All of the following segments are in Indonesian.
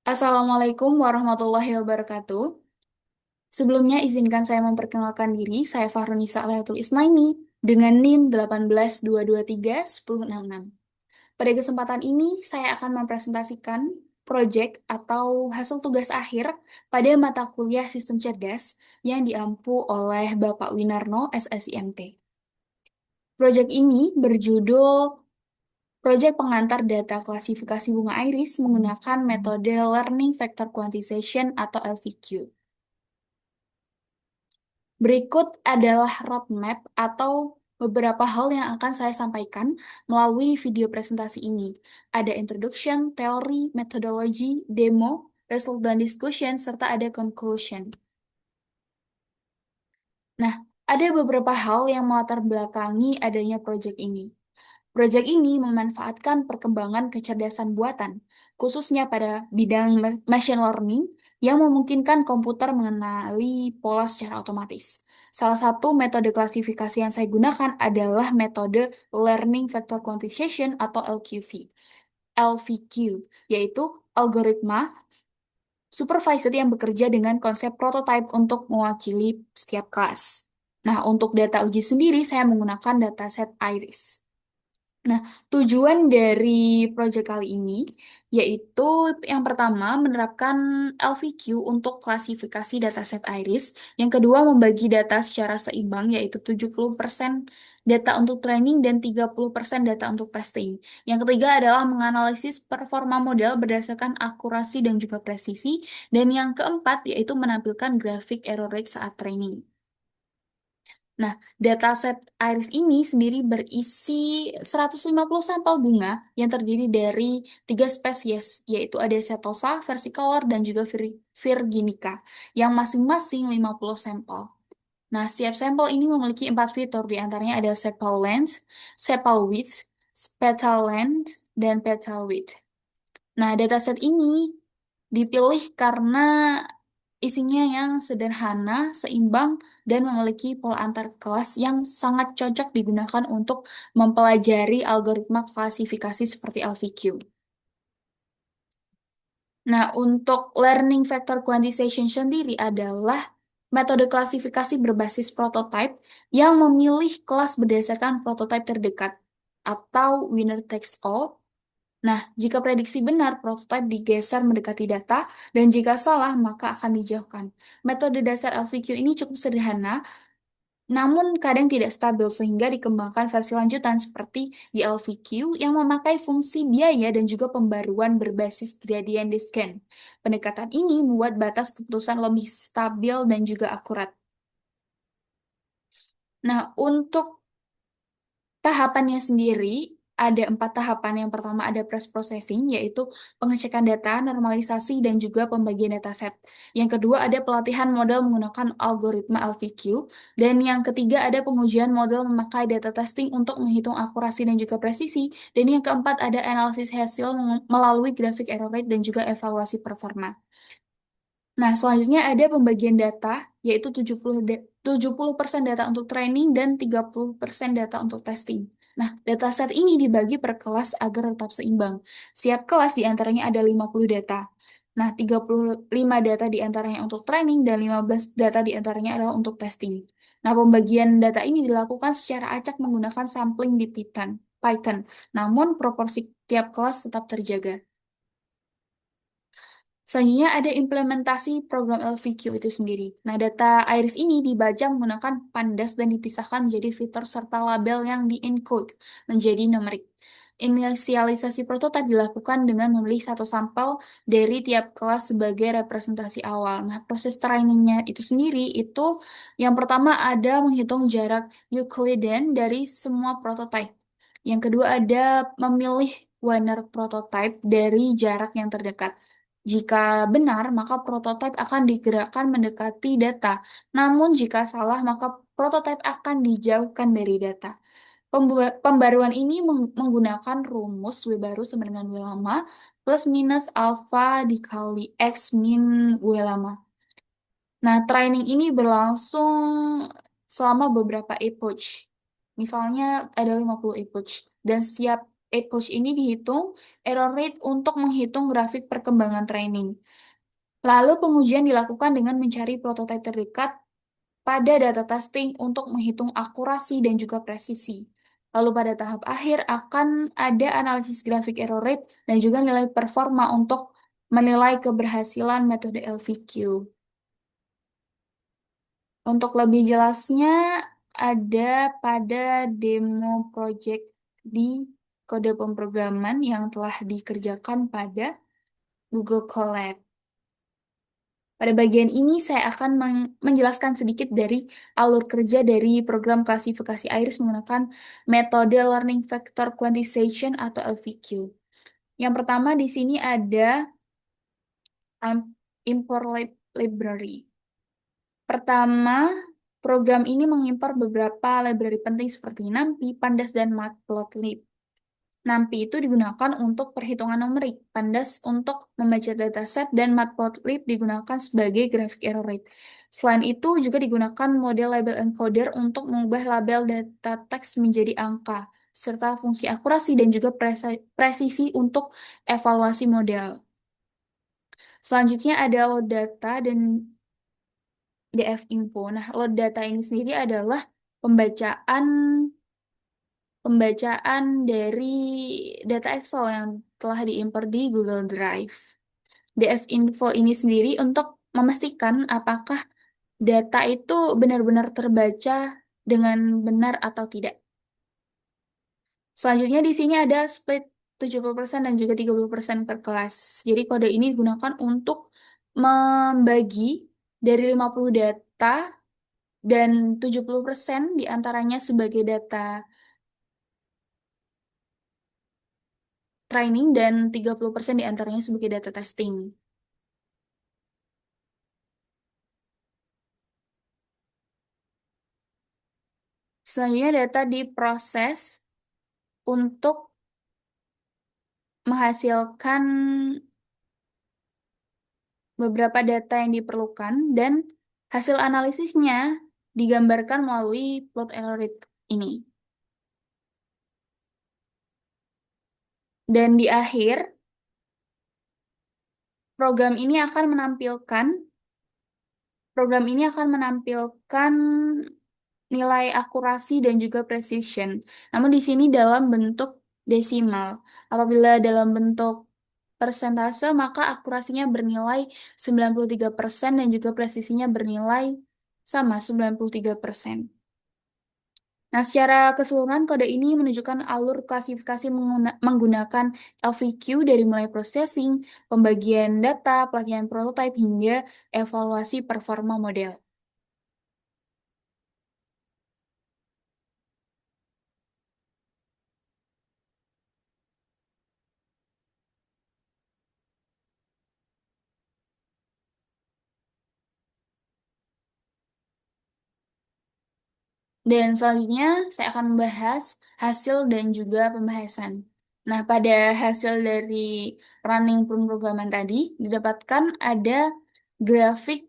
Assalamualaikum warahmatullahi wabarakatuh. Sebelumnya izinkan saya memperkenalkan diri, saya Fahrunisa Aliatul Isnaini dengan NIM 182231066. Pada kesempatan ini, saya akan mempresentasikan proyek atau hasil tugas akhir pada mata kuliah Sistem Cerdas yang diampu oleh Bapak Winarno, SSIMT. Proyek ini berjudul Proyek Pengantar Data Klasifikasi Bunga Iris menggunakan metode Learning Vector Quantization atau LVQ. Berikut adalah roadmap atau beberapa hal yang akan saya sampaikan melalui video presentasi ini. Ada introduction, teori, methodology, demo, result dan discussion, serta ada conclusion. Nah, ada beberapa hal yang melatar belakangi adanya proyek ini. Proyek ini memanfaatkan perkembangan kecerdasan buatan, khususnya pada bidang machine learning yang memungkinkan komputer mengenali pola secara otomatis. Salah satu metode klasifikasi yang saya gunakan adalah metode Learning Vector Quantization atau LQV. LVQ, yaitu algoritma supervised yang bekerja dengan konsep prototype untuk mewakili setiap kelas. Nah, untuk data uji sendiri, saya menggunakan dataset Iris. Nah, tujuan dari proyek kali ini yaitu yang pertama menerapkan LVQ untuk klasifikasi dataset Iris, yang kedua membagi data secara seimbang yaitu 70% data untuk training dan 30% data untuk testing. Yang ketiga adalah menganalisis performa model berdasarkan akurasi dan juga presisi, dan yang keempat yaitu menampilkan grafik error rate saat training. Nah, dataset Iris ini sendiri berisi 150 sampel bunga yang terdiri dari tiga spesies, yaitu ada Setosa, versicolor, dan juga Virginica, yang masing-masing 50 sampel. Nah, setiap sampel ini memiliki 4 fitur, di antaranya ada sepal length, sepal width, petal length, dan petal width. Nah, dataset ini dipilih karena isinya yang sederhana, seimbang, dan memiliki pola antar kelas yang sangat cocok digunakan untuk mempelajari algoritma klasifikasi seperti LVQ. Nah, untuk learning vector quantization sendiri adalah metode klasifikasi berbasis prototype yang memilih kelas berdasarkan prototype terdekat atau winner takes all. Nah, jika prediksi benar, prototipe digeser mendekati data, dan jika salah, maka akan dijauhkan. Metode dasar LVQ ini cukup sederhana, namun kadang tidak stabil, sehingga dikembangkan versi lanjutan seperti di LVQ yang memakai fungsi biaya dan juga pembaruan berbasis gradient descent. Pendekatan ini membuat batas keputusan lebih stabil dan juga akurat. Nah, untuk tahapannya sendiri ada 4 tahapan. Yang pertama ada post-processing, yaitu pengecekan data, normalisasi, dan juga pembagian dataset. Yang kedua ada pelatihan model menggunakan algoritma LVQ. Dan yang ketiga ada pengujian model memakai data testing untuk menghitung akurasi dan juga presisi. Dan yang keempat ada analisis hasil melalui grafik error rate dan juga evaluasi performa. Nah, selanjutnya ada pembagian data, yaitu 70% data untuk training dan 30% data untuk testing. Nah, dataset ini dibagi per kelas agar tetap seimbang. Setiap kelas diantaranya ada 50 data. Nah, 35 data diantaranya untuk training dan 15 data diantaranya adalah untuk testing. Nah, pembagian data ini dilakukan secara acak menggunakan sampling di Python. Namun, proporsi tiap kelas tetap terjaga. Selanjutnya ada implementasi program LVQ itu sendiri. Nah, data iris ini dibaca menggunakan pandas dan dipisahkan menjadi fitur serta label yang di-encode menjadi numerik. Inisialisasi prototipe dilakukan dengan memilih satu sampel dari tiap kelas sebagai representasi awal. Nah, proses trainingnya itu sendiri itu yang pertama ada menghitung jarak Euclidean dari semua prototipe. Yang kedua ada memilih winner prototype dari jarak yang terdekat. Jika benar, maka prototipe akan digerakkan mendekati data. Namun jika salah, maka prototipe akan dijauhkan dari data. Pembaruan ini menggunakan rumus W baru sama dengan W lama plus minus alpha dikali X min W lama. Nah, training ini berlangsung selama beberapa epoch. Misalnya ada 50 epoch. Dan setiap approach ini dihitung error rate untuk menghitung grafik perkembangan training. Lalu pengujian dilakukan dengan mencari prototipe terdekat pada data testing untuk menghitung akurasi dan juga presisi. Lalu pada tahap akhir akan ada analisis grafik error rate dan juga nilai performa untuk menilai keberhasilan metode LVQ. Untuk lebih jelasnya ada pada demo project di kode pemrograman yang telah dikerjakan pada Google Colab. Pada bagian ini saya akan menjelaskan sedikit dari alur kerja dari program klasifikasi iris menggunakan metode Learning Vector Quantization atau LVQ. Yang pertama di sini ada import library. Pertama, program ini mengimpor beberapa library penting seperti NumPy, Pandas, dan Matplotlib. NumPy itu digunakan untuk perhitungan numerik, Pandas untuk membaca dataset, dan Matplotlib digunakan sebagai graphic error rate. Selain itu, juga digunakan model label encoder untuk mengubah label data teks menjadi angka, serta fungsi akurasi dan juga presisi untuk evaluasi model. Selanjutnya ada load data dan DF info. Nah, load data ini sendiri adalah pembacaan pembacaan dari data Excel yang telah diimpor di Google Drive. DF info ini sendiri untuk memastikan apakah data itu benar-benar terbaca dengan benar atau tidak. Selanjutnya di sini ada split 70% dan juga 30% per kelas. Jadi kode ini digunakan untuk membagi dari 50 data dan 70% diantaranya sebagai data training dan 30% diantaranya sebagai data testing. Selanjutnya data diproses untuk menghasilkan beberapa data yang diperlukan dan hasil analisisnya digambarkan melalui plot error rate ini. Dan di akhir, program ini akan menampilkan nilai akurasi dan juga precision. Namun di sini dalam bentuk desimal. Apabila dalam bentuk persentase, maka akurasinya bernilai 93% dan juga presisinya bernilai sama 93%. Nah, secara keseluruhan kode ini menunjukkan alur klasifikasi menggunakan LVQ dari mulai processing, pembagian data, pelatihan prototipe, hingga evaluasi performa model. Dan selanjutnya saya akan membahas hasil dan juga pembahasan. Nah, pada hasil dari running pemrograman tadi, didapatkan ada grafik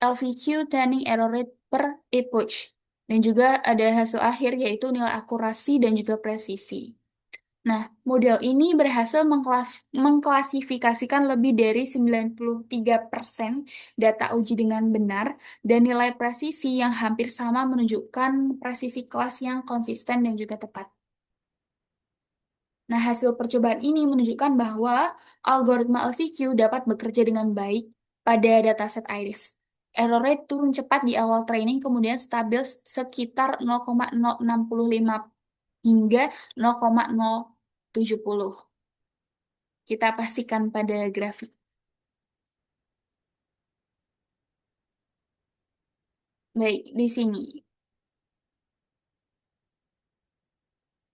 LVQ training error rate per epoch. Dan juga ada hasil akhir yaitu nilai akurasi dan juga presisi. Nah, model ini berhasil mengklasifikasikan lebih dari 93% data uji dengan benar dan nilai presisi yang hampir sama menunjukkan presisi kelas yang konsisten dan juga tepat. Nah, hasil percobaan ini menunjukkan bahwa algoritma LVQ dapat bekerja dengan baik pada dataset iris. Error rate turun cepat di awal training, kemudian stabil sekitar 0,065 hingga 0,070. Kita pastikan pada grafik. Baik, di sini.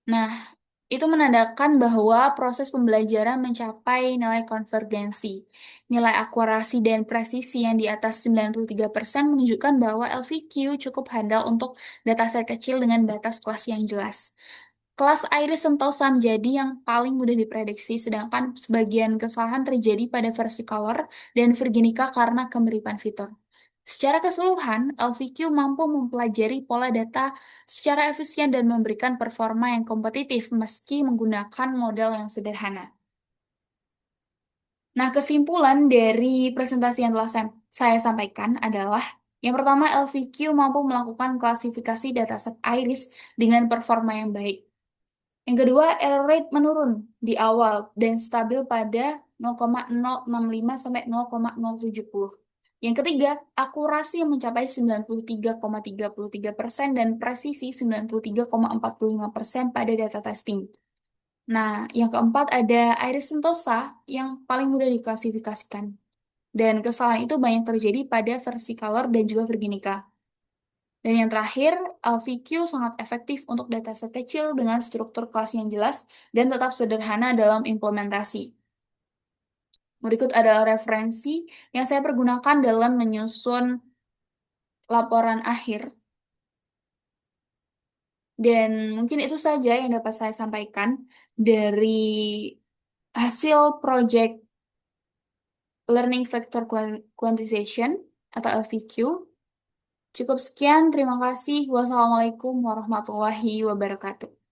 Nah, itu menandakan bahwa proses pembelajaran mencapai nilai konvergensi. Nilai akurasi dan presisi yang di atas 93% menunjukkan bahwa LVQ cukup handal untuk dataset kecil dengan batas kelas yang jelas. Kelas Iris Sentosa menjadi yang paling mudah diprediksi, sedangkan sebagian kesalahan terjadi pada versi color dan Virginica karena kemiripan fitur. Secara keseluruhan, LVQ mampu mempelajari pola data secara efisien dan memberikan performa yang kompetitif meski menggunakan model yang sederhana. Nah, kesimpulan dari presentasi yang telah saya sampaikan adalah yang pertama, LVQ mampu melakukan klasifikasi dataset iris dengan performa yang baik. Yang kedua, error rate menurun di awal dan stabil pada 0,065 sampai 0,070. Yang ketiga, akurasi yang mencapai 93,33% dan presisi 93,45% pada data testing. Nah, yang keempat ada iris sentosa yang paling mudah diklasifikasikan. Dan kesalahan itu banyak terjadi pada versicolor dan juga virginica. Dan yang terakhir, LVQ sangat efektif untuk dataset kecil dengan struktur kelas yang jelas dan tetap sederhana dalam implementasi. Berikut adalah referensi yang saya pergunakan dalam menyusun laporan akhir. Dan mungkin itu saja yang dapat saya sampaikan dari hasil project Learning Factor Quantization atau LVQ. Cukup sekian, terima kasih. Wassalamualaikum warahmatullahi wabarakatuh.